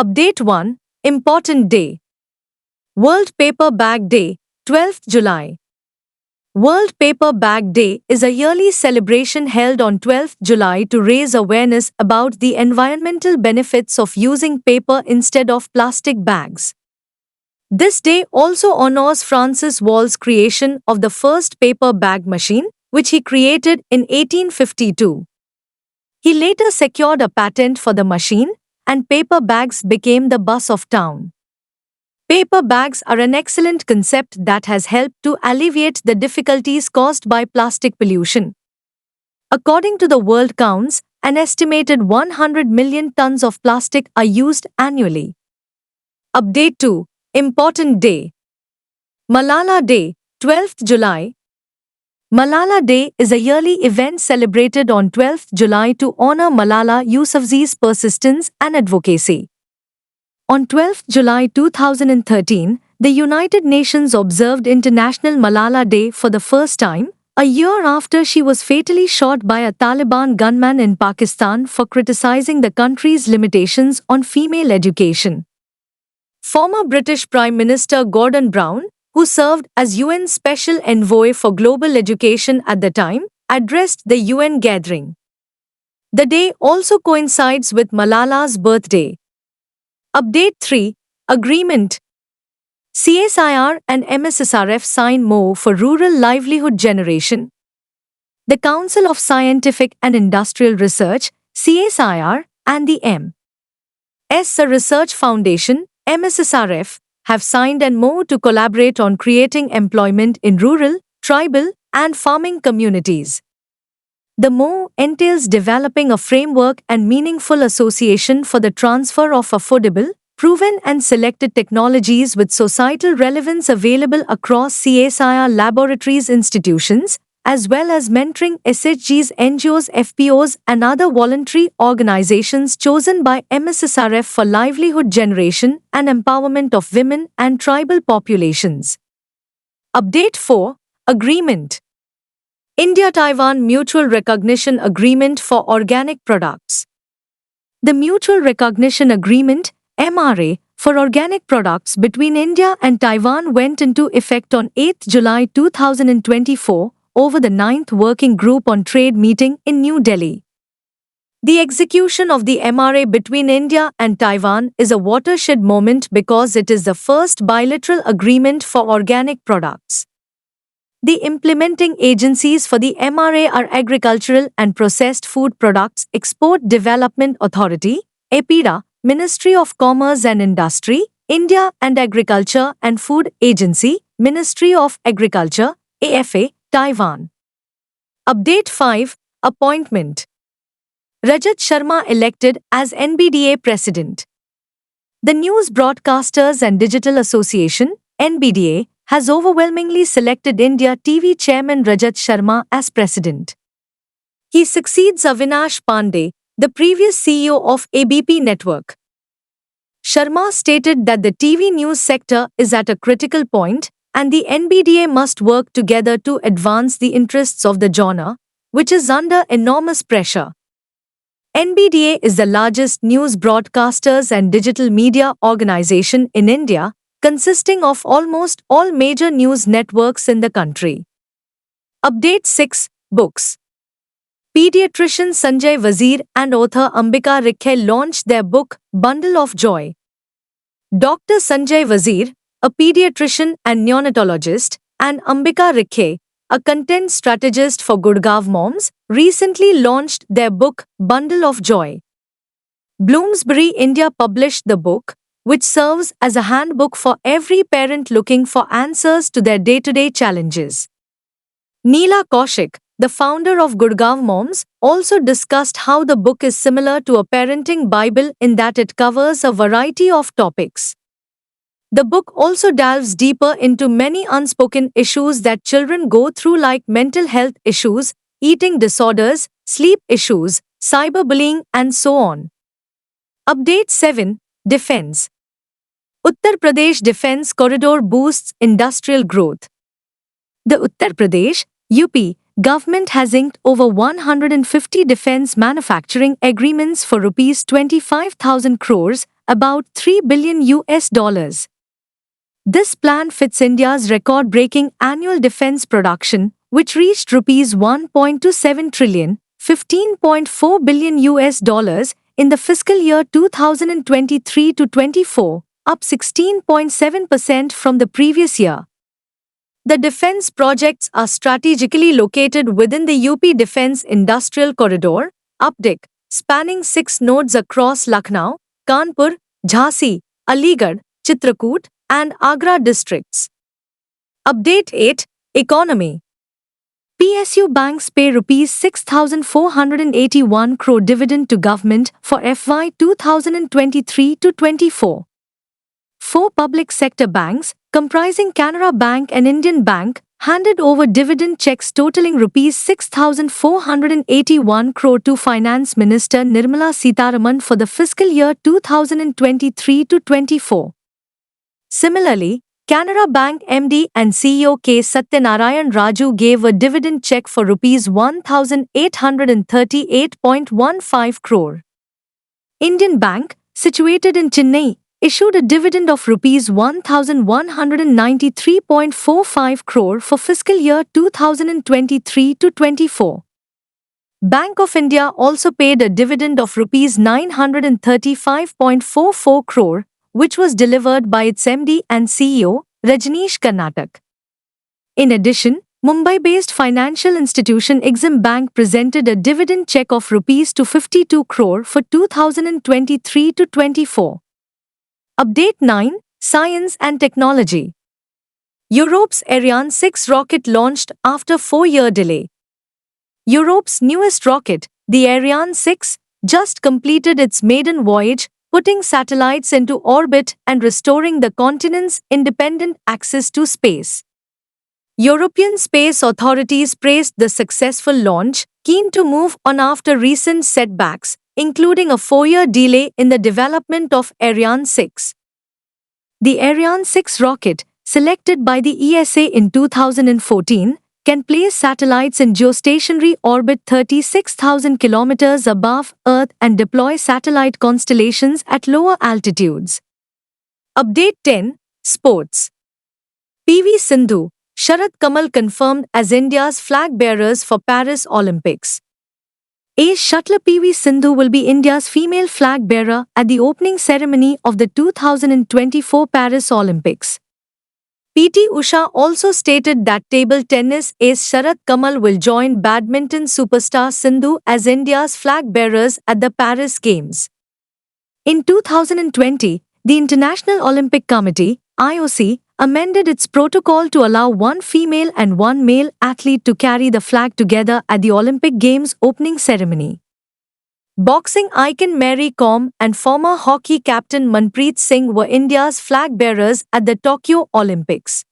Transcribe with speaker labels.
Speaker 1: Update 1. Important Day. World Paper Bag Day, 12th July. World Paper Bag Day is a yearly celebration held on 12th July to raise awareness about the environmental benefits of using paper instead of plastic bags. This day also honors Francis Wall's creation of the first paper bag machine, which he created in 1852. He later secured a patent for the machine, and paper bags became the buzz of town. Paper bags are an excellent concept that has helped to alleviate the difficulties caused by plastic pollution. According to the World Counts, an estimated 100 million tons of plastic are used annually. Update 2. Important Day. Malala Day, 12th July. Malala Day is a yearly event celebrated on 12th July to honor Malala Yousafzai's persistence and advocacy. On 12th July 2013, the United Nations observed International Malala Day for the first time, a year after she was fatally shot by a Taliban gunman in Pakistan for criticizing the country's limitations on female education. Former British Prime Minister Gordon Brown, who served as UN Special Envoy for Global Education at the time, addressed the UN gathering. The day also coincides with Malala's birthday. Update 3. Agreement. CSIR and MSSRF sign MoU for Rural Livelihood Generation. The Council of Scientific and Industrial Research, CSIR, and the M.S. Research Foundation, MSSRF, have signed an MoU to collaborate on creating employment in rural, tribal, and farming communities. The MoU entails developing a framework and meaningful association for the transfer of affordable, proven and selected technologies with societal relevance available across CSIR laboratories institutions, as well as mentoring SHGs, NGOs, FPOs and other voluntary organizations chosen by MSSRF for livelihood generation and empowerment of women and tribal populations. Update 4. Agreement. India-Taiwan Mutual Recognition Agreement for Organic Products. The Mutual Recognition Agreement, MRA, for organic products between India and Taiwan went into effect on 8 July 2024 over the 9th Working Group on Trade meeting in New Delhi. The execution of the MRA between India and Taiwan is a watershed moment because it is the first bilateral agreement for organic products. The implementing agencies for the MRA are Agricultural and Processed Food Products Export Development Authority, APEDA, Ministry of Commerce and Industry, India, and Agriculture and Food Agency, Ministry of Agriculture, AFA, Taiwan. Update 5. Appointment. Rajat Sharma elected as NBDA President. The News Broadcasters and Digital Association, NBDA, has overwhelmingly selected India TV chairman Rajat Sharma as president. He succeeds Avinash Pandey, the previous CEO of ABP Network. Sharma stated that the TV news sector is at a critical point, and the NBDA must work together to advance the interests of the genre, which is under enormous pressure. NBDA is the largest news broadcasters and digital media organization in India, consisting of almost all major news networks in the country. Update 6. Books. Pediatrician Sanjay Wazir and author Ambika Rikhe launched their book, Bundle of Joy. Dr. Sanjay Wazir, a pediatrician and neonatologist, and Ambika Rikhe, a content strategist for Gurgaon moms, recently launched their book, Bundle of Joy. Bloomsbury India published the book, which serves as a handbook for every parent looking for answers to their day-to-day challenges. Neela Kaushik, the founder of Gurgaon Moms, also discussed how the book is similar to a parenting Bible in that it covers a variety of topics. The book also delves deeper into many unspoken issues that children go through, like mental health issues, eating disorders, sleep issues, cyberbullying, and so on. Update 7. Defense. Uttar Pradesh Defense Corridor boosts industrial growth. The Uttar Pradesh, UP, government has inked over 150 defense manufacturing agreements for Rs 25,000 crores about $3 billion US. This plan fits India's record-breaking annual defense production, which reached rupees 1.27 trillion, $15.4 billion US in the fiscal year 2023 to 24, up 16.7% from the previous year. The defense projects are strategically located within the UP Defense Industrial Corridor, UPDIC, spanning 6 nodes across Lucknow, Kanpur, Jhansi, Aligarh, Chitrakoot, and Agra districts. Update 8. Economy. PSU banks pay rupees 6,481 crore dividend to government for FY 2023 to 24. 4 public sector banks, comprising Canara Bank and Indian Bank, handed over dividend checks totaling rupees 6,481 crore to Finance Minister Nirmala Sitharaman for the fiscal year 2023 to 24. Similarly, Canara Bank MD and CEO K. Satyanarayan Raju gave a dividend check for rupees 1,838.15 crore. Indian Bank, situated in Chennai, issued a dividend of rupees 1,193.45 crore for fiscal year 2023 to 24. Bank of India also paid a dividend of rupees 935.44 crore, which was delivered by its MD and CEO, Rajneesh Karnatak. In addition, Mumbai-based financial institution Exim Bank presented a dividend check of rupees 252 crore for 2023 to 24. Update 9. Science and Technology. Europe's Ariane 6 rocket launched after 4-year delay. Europe's newest rocket, the Ariane 6, just completed its maiden voyage, putting satellites into orbit and restoring the continent's independent access to space. European space authorities praised the successful launch, keen to move on after recent setbacks, including a 4-year delay in the development of Ariane 6. The Ariane 6 rocket, selected by the ESA in 2014, can place satellites in geostationary orbit 36,000 kilometers above Earth and deploy satellite constellations at lower altitudes. Update 10. Sports. PV Sindhu, Sharat Kamal confirmed as India's flag bearers for Paris Olympics. Ace shuttler PV Sindhu will be India's female flag bearer at the opening ceremony of the 2024 Paris Olympics. PT Usha also stated that table tennis ace Sharat Kamal will join badminton superstar Sindhu as India's flag bearers at the Paris Games. In 2020, the International Olympic Committee, IOC, amended its protocol to allow one female and one male athlete to carry the flag together at the Olympic Games opening ceremony. Boxing icon Mary Kom and former hockey captain Manpreet Singh were India's flag bearers at the Tokyo Olympics.